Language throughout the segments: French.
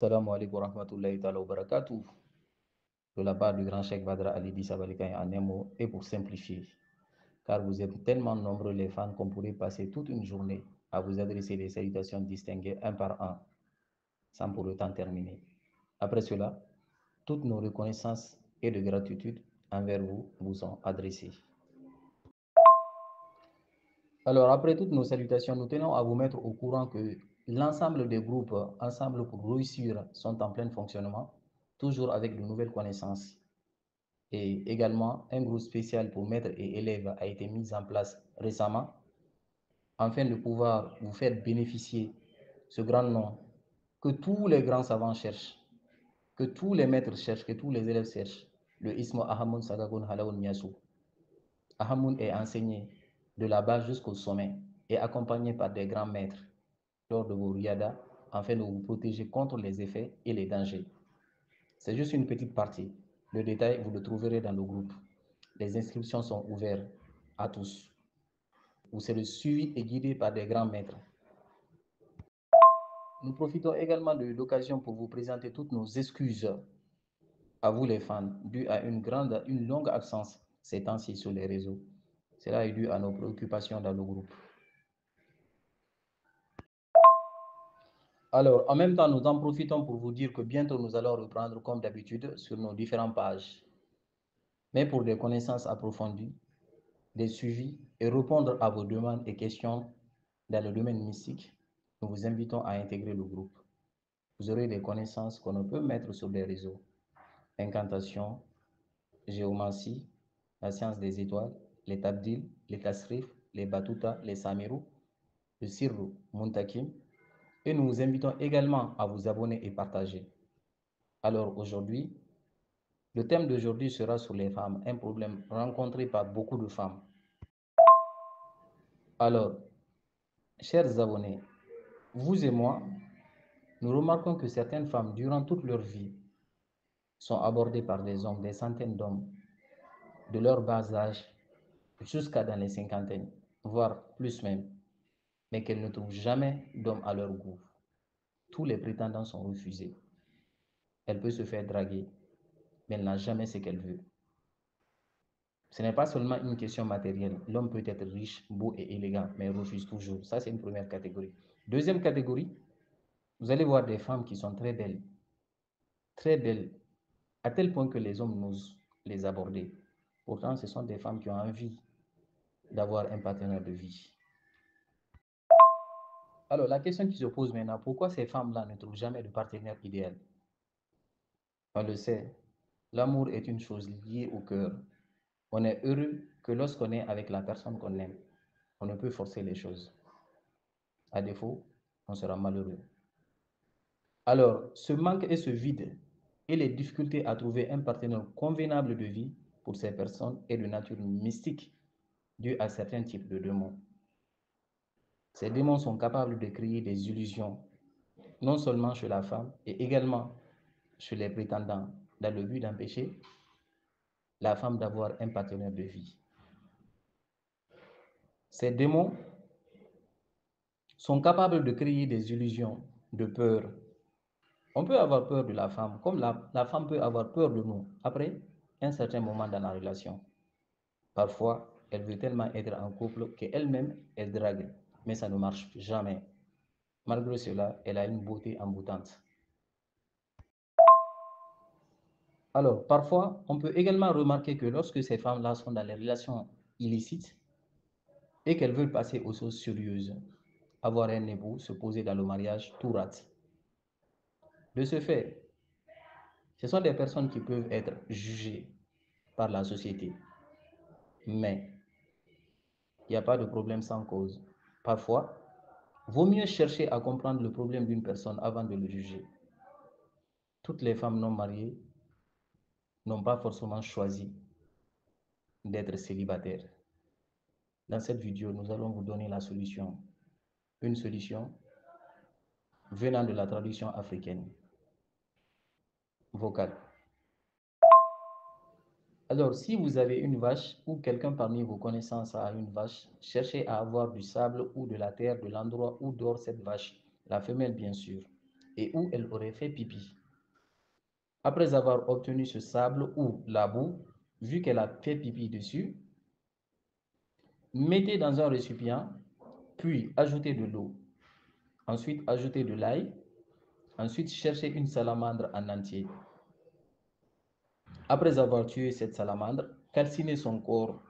Salam alaikum wa rahmatullahi ta'ala wa barakatuh. De la part du grand Cheikh Badra Ali Dissabalikaï en un mot et pour simplifier. Car vous êtes tellement nombreux les fans qu'on pourrait passer toute une journée à vous adresser des salutations distinguées un par un, sans pour autant terminer. Après cela, toutes nos reconnaissances et de gratitude envers vous vous sont adressées. Alors, après toutes nos salutations, nous tenons à vous mettre au courant que l'ensemble des groupes Ensemble pour réussir sont en plein fonctionnement, toujours avec de nouvelles connaissances. Et également, un groupe spécial pour maîtres et élèves a été mis en place récemment afin de pouvoir vous faire bénéficier ce grand nom que tous les grands savants cherchent, que tous les maîtres cherchent, que tous les élèves cherchent, le Ismo Ahamun Sagagun Halaun Miyasu. Ahamun est enseigné de la base jusqu'au sommet et accompagné par des grands maîtres lors de vos riyadas afin de vous protéger contre les effets et les dangers. C'est juste une petite partie. Le détail, vous le trouverez dans le groupe. Les inscriptions sont ouvertes à tous. Vous serez suivi et guidé par des grands maîtres. Nous profitons également de l'occasion pour vous présenter toutes nos excuses à vous les fans, dues à une longue absence ces temps-ci sur les réseaux. Cela est dû à nos préoccupations dans le groupe. Alors, en même temps, nous en profitons pour vous dire que bientôt nous allons reprendre comme d'habitude sur nos différentes pages. Mais pour des connaissances approfondies, des suivis et répondre à vos demandes et questions dans le domaine mystique, nous vous invitons à intégrer le groupe. Vous aurez des connaissances qu'on ne peut mettre sur les réseaux. Incantation, géomancie, la science des étoiles, les tabdil, les tasrif, les batuta, les samirou, le sirru, muntakim. Et nous vous invitons également à vous abonner et partager. Alors aujourd'hui, le thème d'aujourd'hui sera sur les femmes, un problème rencontré par beaucoup de femmes. Alors, chers abonnés, vous et moi, nous remarquons que certaines femmes, durant toute leur vie, sont abordées par des hommes, des centaines d'hommes, de leur bas âge jusqu'à dans les cinquantaines, voire plus même, mais qu'elles ne trouvent jamais d'homme à leur goût. Tous les prétendants sont refusés. Elle peut se faire draguer, mais elle n'a jamais ce qu'elle veut. Ce n'est pas seulement une question matérielle. L'homme peut être riche, beau et élégant, mais refuse toujours. Ça, c'est une première catégorie. Deuxième catégorie, vous allez voir des femmes qui sont très belles, à tel point que les hommes n'osent les aborder. Pourtant, ce sont des femmes qui ont envie d'avoir un partenaire de vie. Alors, la question qui se pose maintenant, pourquoi ces femmes-là ne trouvent jamais de partenaire idéal? On le sait, l'amour est une chose liée au cœur. On est heureux que lorsqu'on est avec la personne qu'on aime. On ne peut forcer les choses. À défaut, on sera malheureux. Alors, ce manque et ce vide et les difficultés à trouver un partenaire convenable de vie pour ces personnes est de nature mystique due à certains types de démons. Ces démons sont capables de créer des illusions, non seulement chez la femme, et également chez les prétendants, dans le but d'empêcher la femme d'avoir un partenaire de vie. Ces démons sont capables de créer des illusions de peur. On peut avoir peur de la femme, comme la femme peut avoir peur de nous après un certain moment dans la relation. Parfois, elle veut tellement être en couple qu'elle-même, elle drague, mais ça ne marche jamais. Malgré cela, elle a une beauté emboutante. Alors, parfois, on peut également remarquer que lorsque ces femmes-là sont dans les relations illicites et qu'elles veulent passer aux choses sérieuses, avoir un époux, se poser dans le mariage, tout rate. De ce fait, ce sont des personnes qui peuvent être jugées par la société, mais il n'y a pas de problème sans cause. Parfois, vaut mieux chercher à comprendre le problème d'une personne avant de le juger. Toutes les femmes non mariées n'ont pas forcément choisi d'être célibataires. Dans cette vidéo, nous allons vous donner la solution. Une solution venant de la traduction africaine, vocale. Alors, si vous avez une vache ou quelqu'un parmi vos connaissances a une vache, cherchez à avoir du sable ou de la terre de l'endroit où dort cette vache, la femelle bien sûr, et où elle aurait fait pipi. Après avoir obtenu ce sable ou la boue, vu qu'elle a fait pipi dessus, mettez dans un récipient, puis ajoutez de l'eau. Ensuite, ajoutez de l'ail. Ensuite, cherchez une salamandre en entier. Après avoir tué cette salamandre, calcinez son corps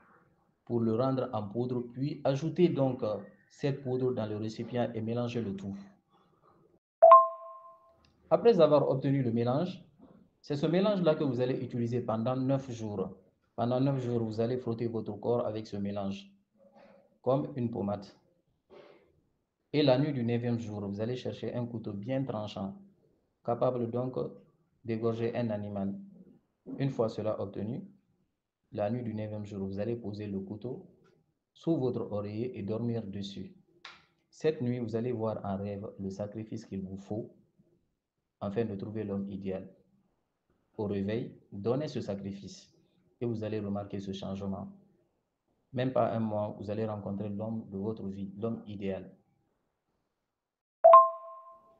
pour le rendre en poudre, puis ajoutez donc cette poudre dans le récipient et mélangez le tout. Après avoir obtenu le mélange, c'est ce mélange-là que vous allez utiliser pendant 9 jours. Pendant 9 jours, vous allez frotter votre corps avec ce mélange, comme une pommade. Et la nuit du 9e jour, vous allez chercher un couteau bien tranchant, capable donc d'égorger un animal. Une fois cela obtenu, la nuit du 9e jour, vous allez poser le couteau sous votre oreiller et dormir dessus. Cette nuit, vous allez voir en rêve le sacrifice qu'il vous faut afin de trouver l'homme idéal. Au réveil, donnez ce sacrifice et vous allez remarquer ce changement. Même pas un mois, vous allez rencontrer l'homme de votre vie, l'homme idéal.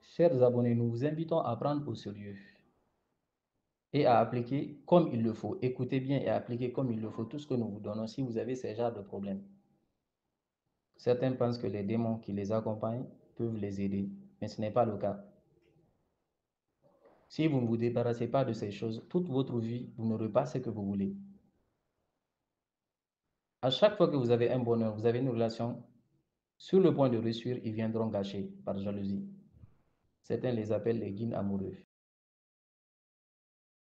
Chers abonnés, nous vous invitons à prendre au sérieux et à appliquer comme il le faut. Écoutez bien et appliquez comme il le faut tout ce que nous vous donnons si vous avez ce genre de problème. Certains pensent que les démons qui les accompagnent peuvent les aider, mais ce n'est pas le cas. Si vous ne vous débarrassez pas de ces choses, toute votre vie, vous n'aurez pas ce que vous voulez. À chaque fois que vous avez un bonheur, vous avez une relation sur le point de réussir, ils viendront gâcher par jalousie. Certains les appellent les guides amoureux.